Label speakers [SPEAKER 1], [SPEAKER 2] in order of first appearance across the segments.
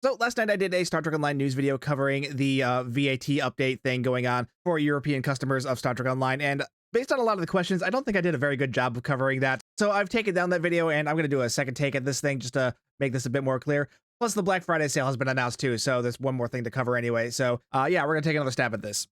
[SPEAKER 1] So last night I did a Star Trek Online news video covering the VAT update thing going on for European customers of Star Trek Online. And based on a lot of the questions, I don't think I did a very good job of covering that. So I've taken down that video and I'm going to do a second take at this thing just to make this a bit more clear. Plus the Black Friday sale has been announced too. So there's one more thing to cover anyway. So yeah, we're going to take another stab at this.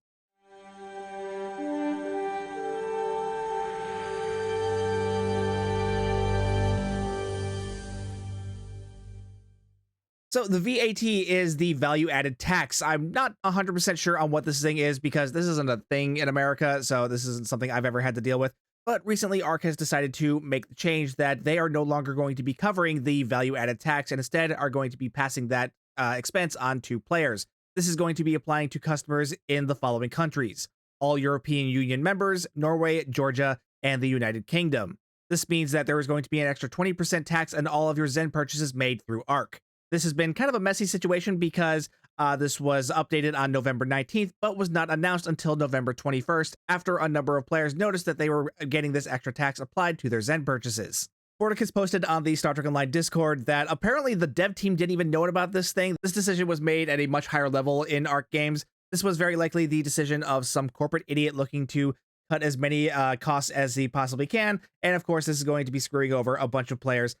[SPEAKER 1] So the VAT is the value added tax. I'm not 100% sure on what this thing is because this isn't a thing in America. So this isn't something I've ever had to deal with. But recently, ARC has decided to make the change that they are no longer going to be covering the value added tax and instead are going to be passing that expense on to players. This is going to be applying to customers in the following countries: all European Union members, Norway, Georgia, and the United Kingdom. This means that there is going to be an extra 20% tax on all of your Zen purchases made through ARC. This has been kind of a messy situation because this was updated on November 19th, but was not announced until November 21st after a number of players noticed that they were getting this extra tax applied to their Zen purchases. Vorticus posted on the Star Trek Online Discord that apparently the dev team didn't even know about this thing. This decision was made at a much higher level in ARC games. This was very likely the decision of some corporate idiot looking to cut as many costs as he possibly can. And of course, this is going to be screwing over a bunch of players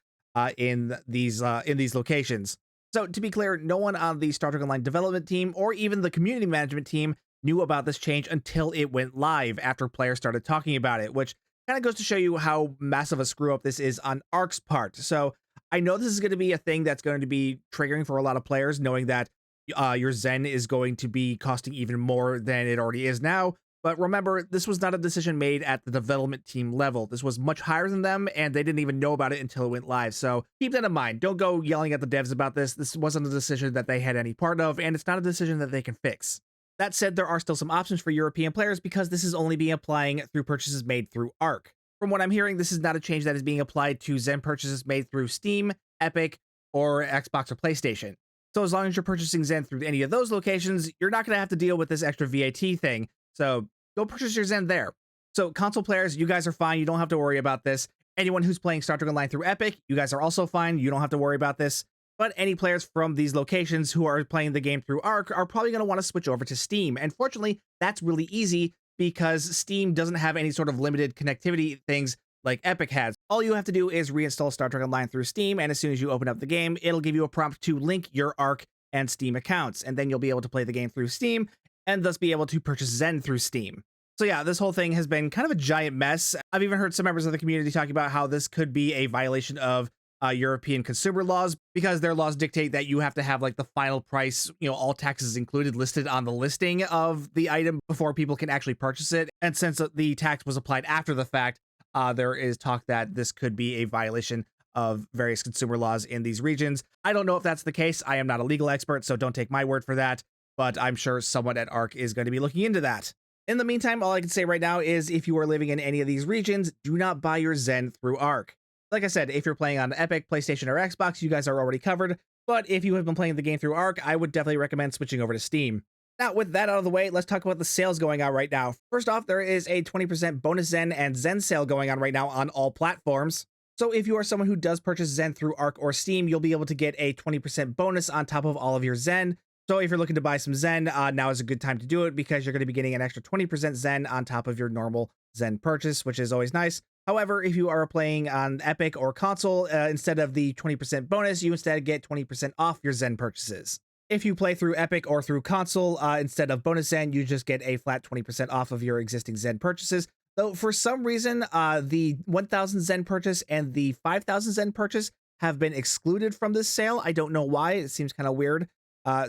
[SPEAKER 1] in these locations. So to be clear, no one on the Star Trek Online development team or even the community management team knew about this change until it went live after players started talking about it, which kind of goes to show you how massive a screw up this is on ARC's part. So I know this is going to be a thing that's going to be triggering for a lot of players, knowing that your Zen is going to be costing even more than it already is now. But remember, this was not a decision made at the development team level. This was much higher than them, and they didn't even know about it until it went live. So keep that in mind. Don't go yelling at the devs about this. This wasn't a decision that they had any part of, and it's not a decision that they can fix. That said, there are still some options for European players because this is only being applying through purchases made through ARC. From what I'm hearing, this is not a change that is being applied to Zen purchases made through Steam, Epic, or Xbox or PlayStation. So as long as you're purchasing Zen through any of those locations, you're not going to have to deal with this extra VAT thing. So go purchase your Zen there. So console players, you guys are fine. You don't have to worry about this. Anyone who's playing Star Trek Online through Epic, you guys are also fine. You don't have to worry about this. But any players from these locations who are playing the game through ARC are probably going to want to switch over to Steam. And fortunately, that's really easy because Steam doesn't have any sort of limited connectivity things like Epic has. All you have to do is reinstall Star Trek Online through Steam, and as soon as you open up the game, it'll give you a prompt to link your ARC and Steam accounts, and then you'll be able to play the game through Steam and thus be able to purchase Zen through Steam. So yeah, this whole thing has been kind of a giant mess. I've even heard some members of the community talking about how this could be a violation of European consumer laws because their laws dictate that you have to have like the final price, all taxes included, listed on the listing of the item before people can actually purchase it. And since the tax was applied after the fact, there is talk that this could be a violation of various consumer laws in these regions. I don't know if that's the case. I am not a legal expert, so don't take my word for that, but I'm sure someone at ARC is going to be looking into that. In the meantime, all I can say right now is if you are living in any of these regions, do not buy your Zen through ARC. Like I said, if you're playing on Epic, PlayStation, or Xbox, you guys are already covered, but if you have been playing the game through ARC, I would definitely recommend switching over to Steam. Now, with that out of the way, let's talk about the sales going on right now. First off, there is a 20% bonus Zen and Zen sale going on right now on all platforms. So if you are someone who does purchase Zen through ARC or Steam, you'll be able to get a 20% bonus on top of all of your Zen. So if you're looking to buy some Zen, now is a good time to do it because you're going to be getting an extra 20% Zen on top of your normal Zen purchase, which is always nice. However, if you are playing on Epic or console, instead of the 20% bonus, you instead get 20% off your Zen purchases. If you play through Epic or through console, instead of bonus Zen, you just get a flat 20% off of your existing Zen purchases. Though for some reason, the 1,000 Zen purchase and the 5,000 Zen purchase have been excluded from this sale. I don't know why. It seems kind of weird.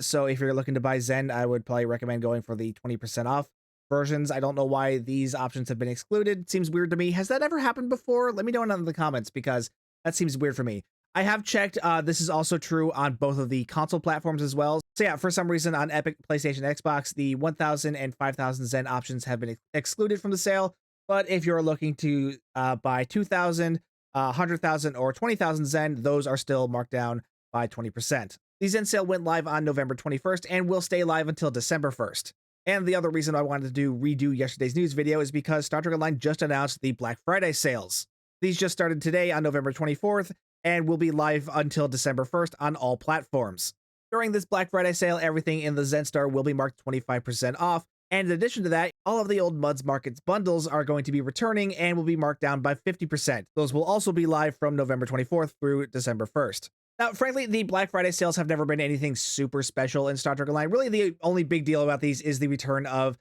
[SPEAKER 1] So if you're looking to buy Zen, I would probably recommend going for the 20% off versions. I don't know why these options have been excluded. Seems weird to me. Has that ever happened before? Let me know in the comments because that seems weird for me. I have checked. This is also true on both of the console platforms as well. So yeah, for some reason on Epic, PlayStation, Xbox, the 1,000 and 5,000 Zen options have been excluded from the sale. But if you're looking to buy 2,000, 100,000, or 20,000 Zen, those are still marked down by 20%. The Zen sale went live on November 21st and will stay live until December 1st. And the other reason I wanted to redo yesterday's news video is because Star Trek Online just announced the Black Friday sales. These just started today on November 24th and will be live until December 1st on all platforms. During this Black Friday sale, everything in the Zen store will be marked 25% off. And in addition to that, all of the old Muds Markets bundles are going to be returning and will be marked down by 50%. Those will also be live from November 24th through December 1st. Now, frankly, the Black Friday sales have never been anything super special in Star Trek Online. Really, the only big deal about these is the return of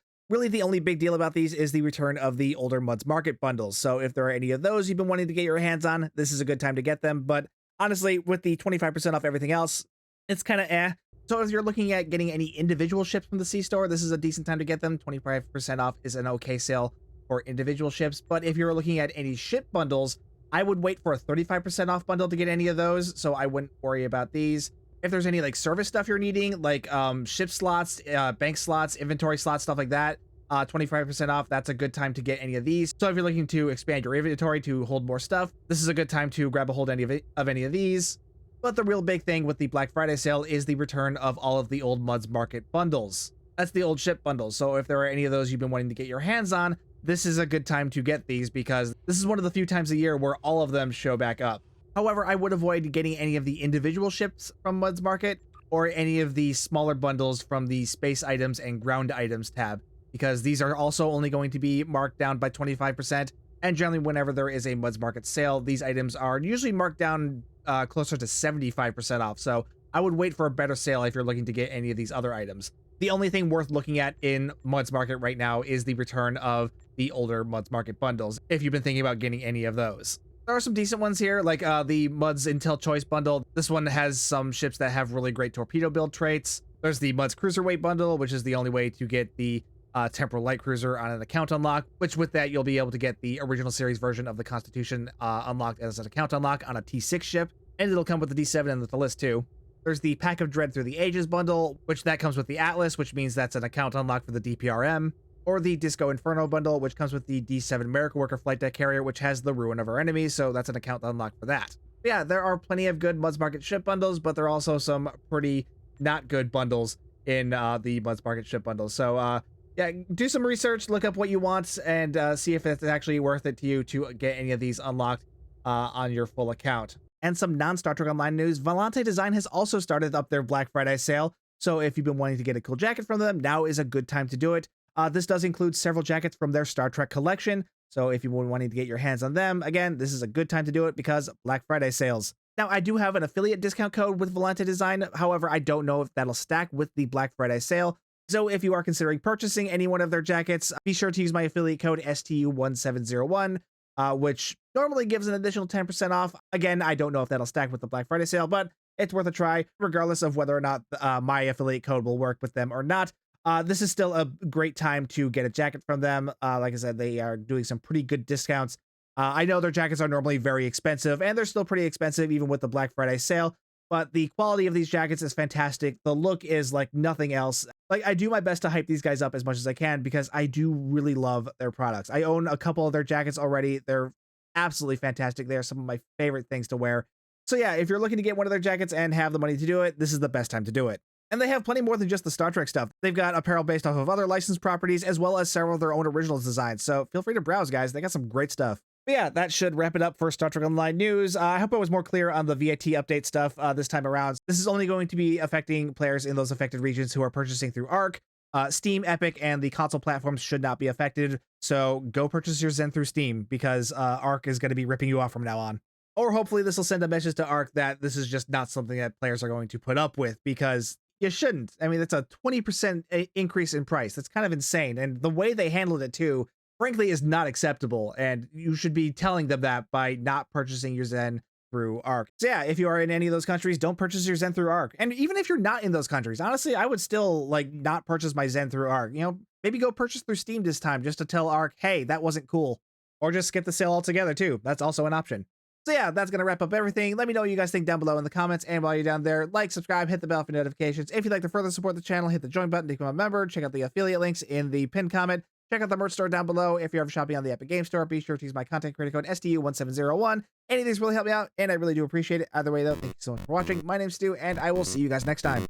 [SPEAKER 1] the older Muds Market bundles. So if there are any of those you've been wanting to get your hands on, this is a good time to get them. But honestly, with the 25% off everything else, it's kind of eh. So if you're looking at getting any individual ships from the C store, this is a decent time to get them. 25% off is an okay sale for individual ships. But if you're looking at any ship bundles, I would wait for a 35% off bundle to get any of those. So I wouldn't worry about these. If there's any like service stuff you're needing, like ship slots, bank slots, inventory slots, stuff like that, 25% off, that's a good time to get any of these. So if you're looking to expand your inventory to hold more stuff, this is a good time to grab a hold of any of these. But the real big thing with the Black Friday sale is the return of all of the old Muds Market bundles. That's the old ship bundles. So if there are any of those you've been wanting to get your hands on, this is a good time to get these because this is one of the few times a year where all of them show back up. However, I would avoid getting any of the individual ships from Muds Market or any of the smaller bundles from the space items and ground items tab, because these are also only going to be marked down by 25%. And generally, whenever there is a Muds Market sale, these items are usually marked down closer to 75% off. So I would wait for a better sale if you're looking to get any of these other items. The only thing worth looking at in Muds Market right now is the return of the older Muds Market bundles, if you've been thinking about getting any of those. There are some decent ones here, like the Muds Intel Choice bundle. This one has some ships that have really great torpedo build traits. There's the Muds Cruiserweight bundle, which is the only way to get the Temporal Light Cruiser on an account unlock, which with that, you'll be able to get the original series version of the Constitution unlocked as an account unlock on a T6 ship, and it'll come with the D7 and the list too. There's the Pack of Dread Through the Ages bundle, which that comes with the Atlas, which means that's an account unlock for the DPRM, or the Disco Inferno bundle, which comes with the D7 Miracle Worker Flight Deck Carrier, which has the Ruin of Our Enemies, so that's an account unlock for that. But yeah, there are plenty of good Muds Market ship bundles, but there are also some pretty not good bundles in the Muds Market ship bundles. So yeah, do some research, look up what you want, and see if it's actually worth it to you to get any of these unlocked on your full account. And some non-Star Trek Online news, Volante Design has also started up their Black Friday sale, so if you've been wanting to get a cool jacket from them, now is a good time to do it. This does include several jackets from their Star Trek collection, so if you've been wanting to get your hands on them, again, this is a good time to do it because Black Friday sales. Now, I do have an affiliate discount code with Volante Design, however, I don't know if that'll stack with the Black Friday sale. So if you are considering purchasing any one of their jackets, be sure to use my affiliate code STU1701, which normally gives an additional 10% off. Again, I don't know if that'll stack with the Black Friday sale, but it's worth a try, regardless of whether or not my affiliate code will work with them or not. This is still a great time to get a jacket from them. Like I said, they are doing some pretty good discounts. I know their jackets are normally very expensive, and they're still pretty expensive even with the Black Friday sale, but the quality of these jackets is fantastic. The look is like nothing else. Like, I do my best to hype these guys up as much as I can because I do really love their products. I own a couple of their jackets already. They're absolutely fantastic. They are some of my favorite things to wear. So yeah, if you're looking to get one of their jackets and have the money to do it, this is the best time to do it. And they have plenty more than just the Star Trek stuff. They've got apparel based off of other licensed properties, as well as several of their own original designs. So feel free to browse, guys. They got some great stuff. But yeah, that should wrap it up for Star Trek Online news. I hope I was more clear on the VAT update stuff this time around. This is only going to be affecting players in those affected regions who are purchasing through ARC. Steam, Epic, and the console platforms should not be affected. So go purchase your Zen through Steam because ARC is going to be ripping you off from now on. Or hopefully this will send a message to ARC that this is just not something that players are going to put up with, because you shouldn't. I mean, that's a 20% increase in price. That's kind of insane. And the way they handled it too, frankly, is not acceptable. And you should be telling them that by not purchasing your Zen through ARC. So yeah, if you are in any of those countries, don't purchase your Zen through ARC. And even if you're not in those countries, honestly, I would still like not purchase my Zen through ARC. You know, maybe go purchase through Steam this time just to tell ARC, hey, that wasn't cool. Or just skip the sale altogether too. That's also an option. So yeah, that's going to wrap up everything. Let me know what you guys think down below in the comments. And while you're down there, like, subscribe, hit the bell for notifications. If you'd like to further support the channel, hit the join button to become a member. Check out the affiliate links in the pinned comment. Check out the merch store down below. If you're ever shopping on the Epic Game Store, be sure to use my content creator code STU1701. Any of these really help me out, and I really do appreciate it. Either way, though, thank you so much for watching. My name's Stu, and I will see you guys next time.